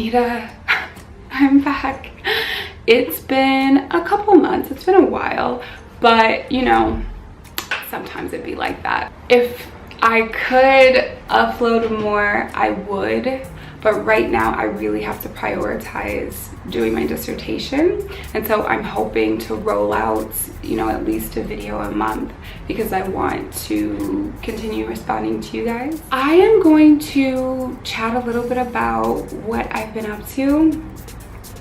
Anita, I'm back. It's been a couple months, it's been a while, but you know, sometimes it'd be like that. If I could upload more, I would, but right now I really have to prioritize doing my dissertation, and so I'm hoping to roll out, you know, at least a video a month because I want to continue responding to you guys. I am going to chat a little bit about what I've been up to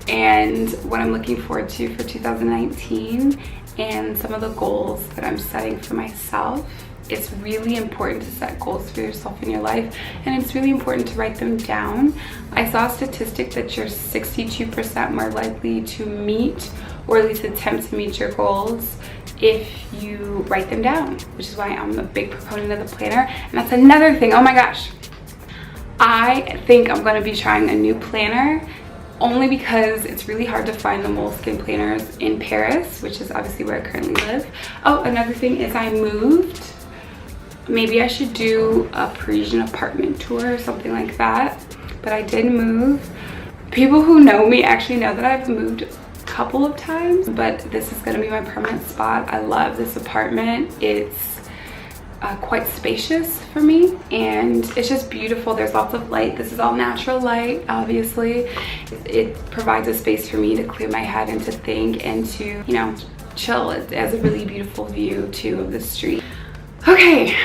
and what I'm looking forward to for 2019 and some of the goals that I'm setting for myself. It's really important to set goals for yourself in your life, and it's really important to write them down. I saw a statistic that you're 62% more likely to meet, or at least attempt to meet, your goals if you write them down, which is why I'm a big proponent of the planner. And that's another thing, oh my gosh, I think I'm going to be trying a new planner, only because it's really hard to find the Moleskine planners in Paris, which is obviously where I currently live. Oh, another thing is I moved. Maybe I should do a Parisian apartment tour or something like that, but I did move. People who know me actually know that I've moved a couple of times, but this is going to be my permanent spot. I love this apartment. It's quite spacious for me, and it's just beautiful. There's lots of light. This is all natural light, obviously. It provides a space for me to clear my head and to think and to, you know, chill. It has a really beautiful view too of the street. Okay,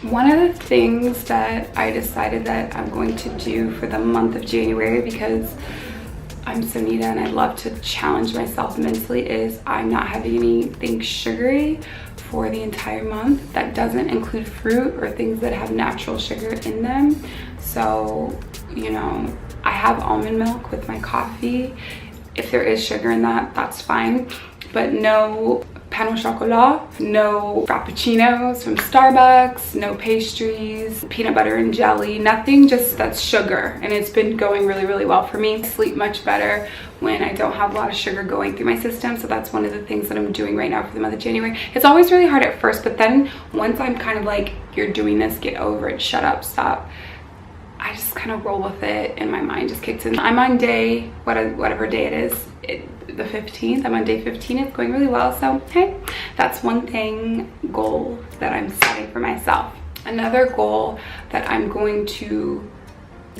one of the things that I decided that I'm going to do for the month of January, because I'm Sonita and I love to challenge myself mentally, is I'm not having anything sugary for the entire month. That doesn't include fruit or things that have natural sugar in them. So, you know, I have almond milk with my coffee. If there is sugar in that, that's fine, but no pain au chocolat, no frappuccinos from Starbucks, no pastries, peanut butter and jelly, nothing just that's sugar. And it's been going really, really well for me. I sleep much better when I don't have a lot of sugar going through my system. So that's one of the things that I'm doing right now for the month of January. It's always really hard at first, but then once I'm kind of like, you're doing this, get over it, shut up, stop, I just kind of roll with it and my mind just kicks in. I'm on day, whatever day it is, the 15th. I'm on day 15. It's going really well. So, hey, that's one goal that I'm setting for myself. Another goal that I'm going to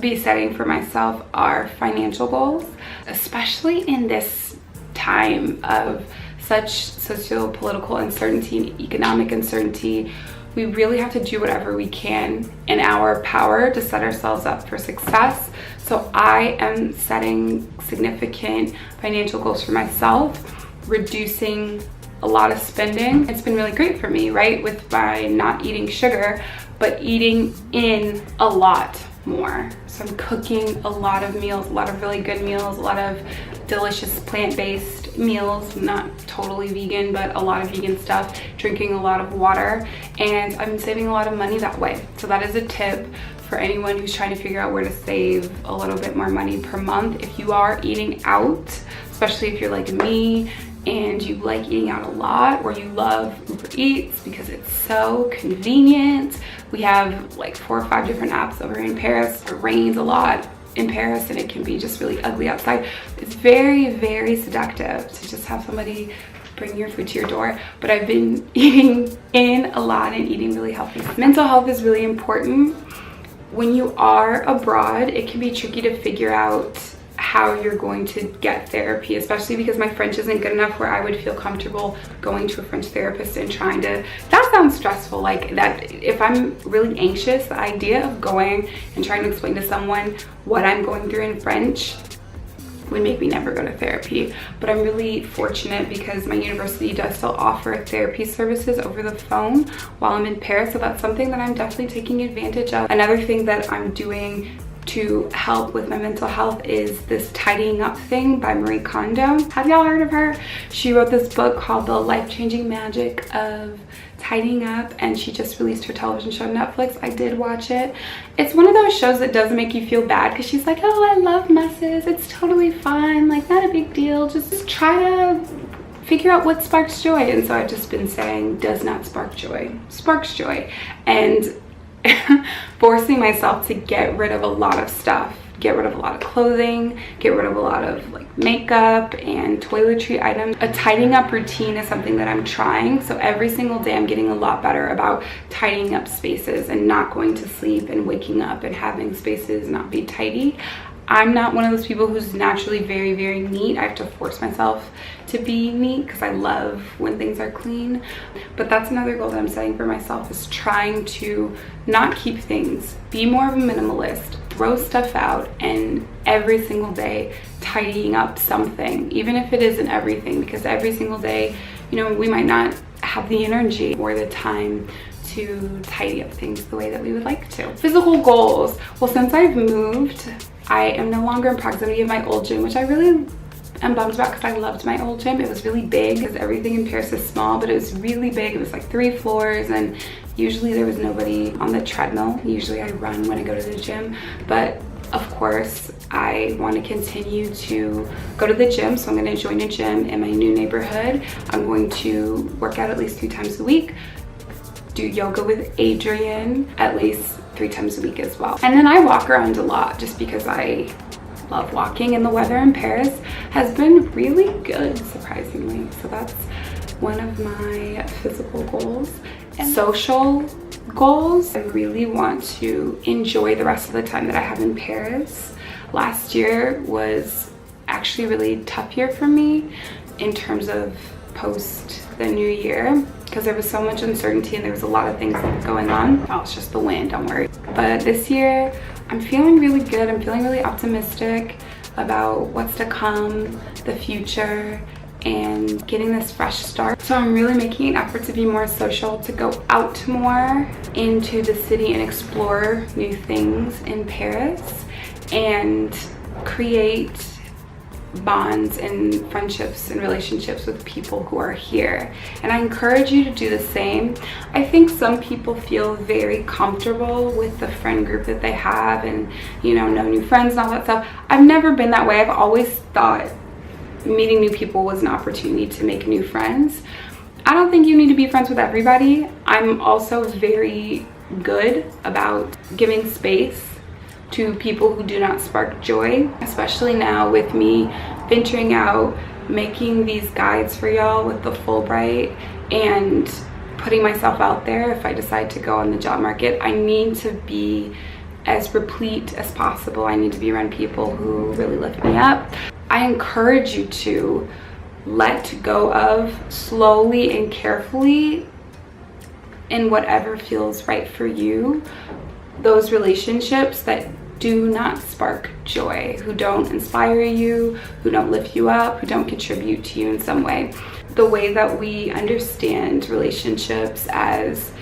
be setting for myself are financial goals, especially in this time of such socio-political uncertainty and economic uncertainty. We really have to do whatever we can in our power to set ourselves up for success. So I am setting significant financial goals for myself, reducing a lot of spending. It's been really great for me, right? With my not eating sugar, but eating in a lot more. So I'm cooking a lot of meals, a lot of really good meals, a lot of delicious plant-based meals, not totally vegan, but a lot of vegan stuff, drinking a lot of water, and I'm saving a lot of money that way. So that is a tip for anyone who's trying to figure out where to save a little bit more money per month. If you are eating out, especially if you're like me and you like eating out a lot, or you love Uber Eats because it's so convenient. We have like 4 or 5 different apps over in Paris. It rains a lot in Paris and it can be just really ugly outside. It's very, very seductive to just have somebody bring your food to your door. But I've been eating in a lot and eating really healthy. Mental health is really important. When you are abroad, it can be tricky to figure out how you're going to get therapy, especially because my French isn't good enough where I would feel comfortable going to a French therapist and trying to, that sounds stressful, like that. If I'm really anxious, the idea of going and trying to explain to someone what I'm going through in French would make me never go to therapy. But I'm really fortunate because my university does still offer therapy services over the phone while I'm in Paris, so that's something that I'm definitely taking advantage of. Another thing that I'm doing to help with my mental health is this tidying up thing by Marie Kondo. Have y'all heard of her? She wrote this book called The Life-Changing Magic of Tidying Up, and she just released her television show on Netflix. I did watch it. It's one of those shows that doesn't make you feel bad because she's like, oh, I love messes. It's totally fine. Like, not a big deal. Just try to figure out what sparks joy. And so I've just been saying, does not spark joy, sparks joy. And forcing myself to get rid of a lot of stuff get rid of a lot of clothing, get rid of a lot of like makeup and toiletry items. A tidying up routine is something that I'm trying. So every single day I'm getting a lot better about tidying up spaces and not going to sleep and waking up and having spaces not be tidy. I'm not one of those people who's naturally very, very neat. I have to force myself to be neat because I love when things are clean. But that's another goal that I'm setting for myself, is trying to not keep things, be more of a minimalist, throw stuff out, and every single day tidying up something, even if it isn't everything, because every single day, you know, we might not have the energy or the time to tidy up things the way that we would like to. Physical goals. Well, since I've moved, I am no longer in proximity of my old gym, which I really am bummed about because I loved my old gym. It was really big because everything in Paris is small, but it was really big. It was like 3 floors, and usually there was nobody on the treadmill. Usually I run when I go to the gym, but of course I want to continue to go to the gym, so I'm going to join a gym in my new neighborhood. I'm going to work out at least 3 times a week, do yoga with Adrian at least 3 times a week as well. And then I walk around a lot just because I love walking, and the weather in Paris has been really good, surprisingly. So that's one of my physical goals. And social goals, I really want to enjoy the rest of the time that I have in Paris. Last year was actually a really tough year for me in terms of post the new year, because there was so much uncertainty and there was a lot of things going on. Oh, it's just the wind, don't worry. But this year I'm feeling really good. I'm feeling really optimistic about what's to come, the future, and getting this fresh start. So I'm really making an effort to be more social, to go out more into the city and explore new things in Paris and create bonds and friendships and relationships with people who are here. And I encourage you to do the same. I think some people feel very comfortable with the friend group that they have and, you know, no new friends and all that stuff. I've never been that way. I've always thought meeting new people was an opportunity to make new friends. I don't think you need to be friends with everybody. I'm also very good about giving space to people who do not spark joy, especially now with me venturing out, making these guides for y'all with the Fulbright and putting myself out there. If I decide to go on the job market, I need to be as replete as possible. I need to be around people who really lift me up. I encourage you to let go of slowly and carefully, in whatever feels right for you, those relationships that do not spark joy, who don't inspire you, who don't lift you up, who don't contribute to you in some way. The way that we understand relationships as,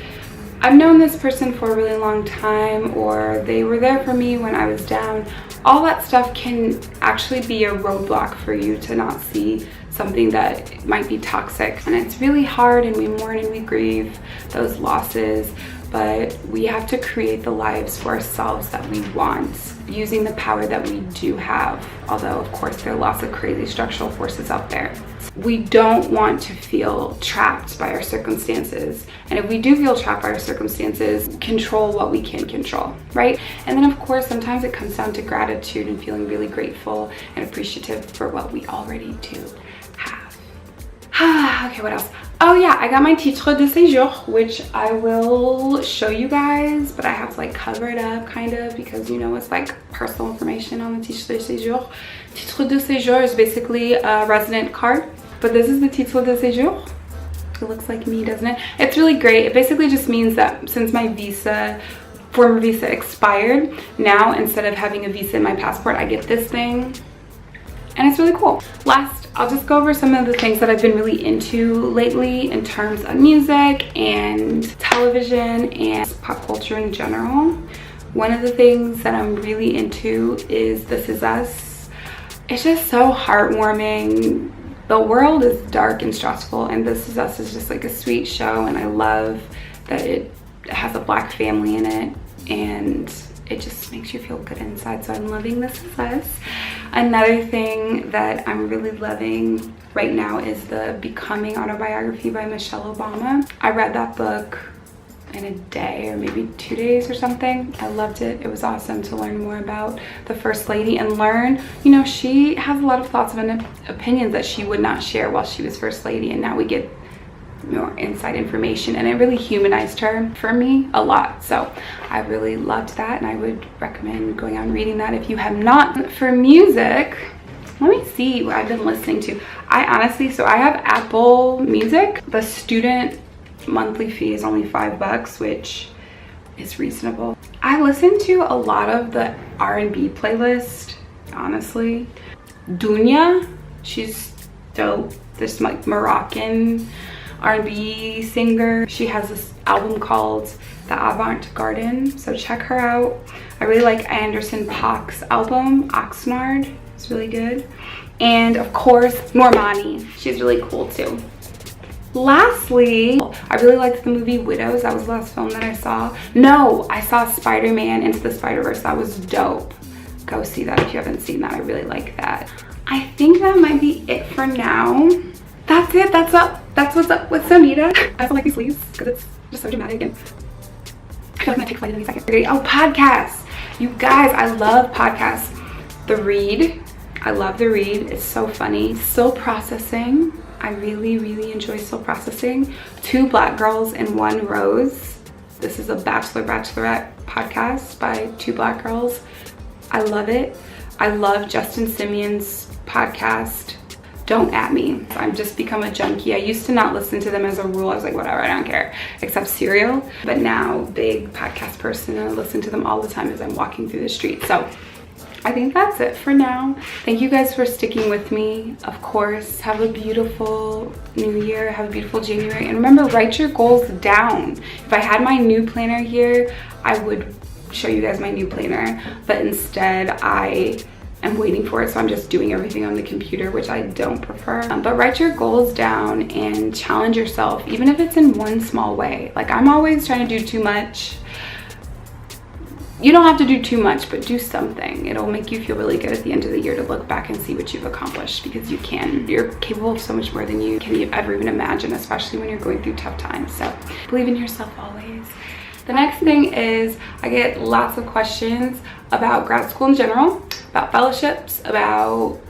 I've known this person for a really long time, or they were there for me when I was down, all that stuff can actually be a roadblock for you to not see something that might be toxic. And it's really hard, and we mourn and we grieve those losses, but we have to create the lives for ourselves that we want, using the power that we do have, although of course there are lots of crazy structural forces out there. We don't want to feel trapped by our circumstances, and if we do feel trapped by our circumstances, control what we can control, right? And then of course sometimes it comes down to gratitude and feeling really grateful and appreciative for what we already do have. Okay, what else? Oh yeah, I got my titre de séjour, which I will show you guys, but I have to like cover it up kind of because, you know, it's like personal information on the titre de séjour. Titre de séjour is basically a resident card, but this is the titre de séjour. It looks like me, doesn't it? It's really great. It basically just means that since my former visa expired, now instead of having a visa in my passport, I get this thing, and it's really cool. Last, I'll just go over some of the things that I've been really into lately in terms of music and television and pop culture in general. One of the things that I'm really into is This Is Us. It's just so heartwarming. The world is dark and stressful, and This Is Us is just like a sweet show, and I love that it has a Black family in it, and it just makes you feel good inside. So I'm loving This Is Us. Another thing that I'm really loving right now is the Becoming autobiography by Michelle Obama. I read that book in a day or maybe 2 days or something. I loved it. It was awesome to learn more about the First Lady and learn, you know, she has a lot of thoughts and opinions that she would not share while she was First Lady, and now we get more inside information, and it really humanized her for me a lot. So I really loved that, and I would recommend going out and reading that if you have not. For music, let me see what I've been listening to. I honestly, so I have Apple Music. The student monthly fee is only $5, which is reasonable. I listen to a lot of the R&B playlist, honestly. Dunya, she's dope. This like Moroccan R&B singer. She has this album called The Avant Garden, so check her out. I really like Anderson .Paak's album, Oxnard. It's really good. And of course, Normani. She's really cool too. Lastly, I really liked the movie Widows. That was the last film that I saw. No, I saw Spider-Man Into the Spider-Verse. That was dope. Go see that if you haven't seen that. I really like that. I think that might be it for now. That's it. That's what's up with Sonita. I also like these sleeves because it's just so dramatic, and I feel like I'm gonna take flight in a second. Oh, podcasts. You guys, I love podcasts. The Read. I love The Read. It's so funny. Still Processing. I really, really enjoy Still Processing. Two Black Girls and One Rose. This is a bachelorette podcast by two Black girls. I love it. I love Justin Simeon's podcast, Don't At Me. I've just become a junkie. I used to not listen to them as a rule. I was like, whatever, I don't care, except Serial. But now, big podcast person, and I listen to them all the time as I'm walking through the street. So I think that's it for now. Thank you guys for sticking with me. Of course, have a beautiful new year. Have a beautiful January. And remember, write your goals down. If I had my new planner here, I would show you guys my new planner. But instead, I am waiting for it. So I'm just doing everything on the computer, which I don't prefer. But write your goals down and challenge yourself, even if it's in one small way. Like, I'm always trying to do too much. You don't have to do too much, but do something. It'll make you feel really good at the end of the year to look back and see what you've accomplished, because you can. You're capable of so much more than you can ever even imagine, especially when you're going through tough times. So believe in yourself always. The next thing is I get lots of questions about grad school in general, about fellowships, about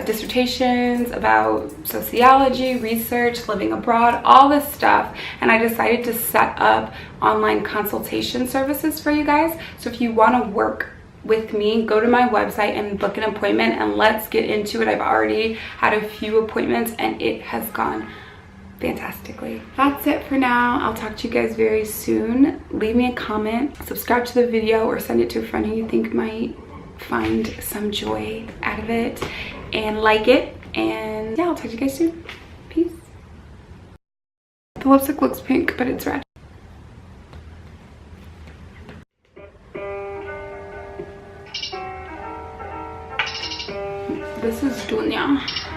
dissertations, about sociology, research, living abroad, all this stuff. And I decided to set up online consultation services for you guys. So if you want to work with me, go to my website and book an appointment, and let's get into it. I've already had a few appointments and it has gone fantastically. That's it for now. I'll talk to you guys very soon. Leave me a comment, subscribe to the video, or send it to a friend who you think might find some joy out of it, and like it. And yeah, I'll talk to you guys soon. Peace. The lipstick looks pink, but it's red. This is Dunya.